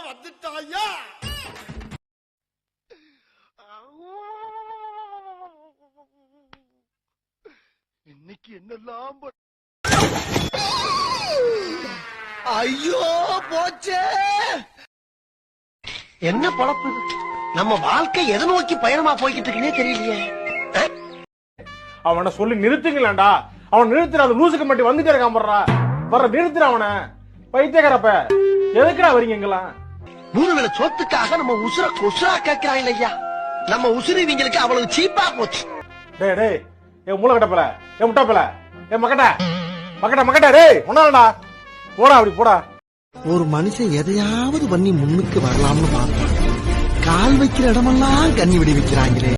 வந்துட்டாயா? இன்னைக்கு என்னெல்லாம் ஐயோ போச்சே. என்ன பொழப்பு நம்ம வாழ்க்கை எதை நோக்கி பயணமா போய்கிட்டு இருக்குன்னே தெரியலையே. அவனை சொல்லி நிறுத்துங்களேன்டா. அவன் நிறுத்துற அந்த லூசுக்கு மட்டும் வந்துட்டே இருக்கான் போடுறா. வர்ற நிறுத்துற அவனை. பைத்தியக்காரப்ப எதுக்குடா வரீங்க எங்கெல்லாம்? 3 வேளை சொத்துக்காக நம்ம உசுர கொசுரா கேட்கிறான் இல்லையா? நம்ம உசுறு இவங்களுக்கு அவ்வளவு சீப்பா போச்சு. டேய் டேய் என் மூளை கட்டப்பல, என் முட்டாப்பல, என் மக்கட்ட டேய் ஒன்னாலடா போடா, அப்படி போடா. ஒரு மனுஷன் எதையாவது பண்ணி முன்னுக்கு வரலாம்னு பார்த்தான். கால் வைக்கிற இடமெல்லாம் கண்ணி விடி வைக்கிறாங்களே.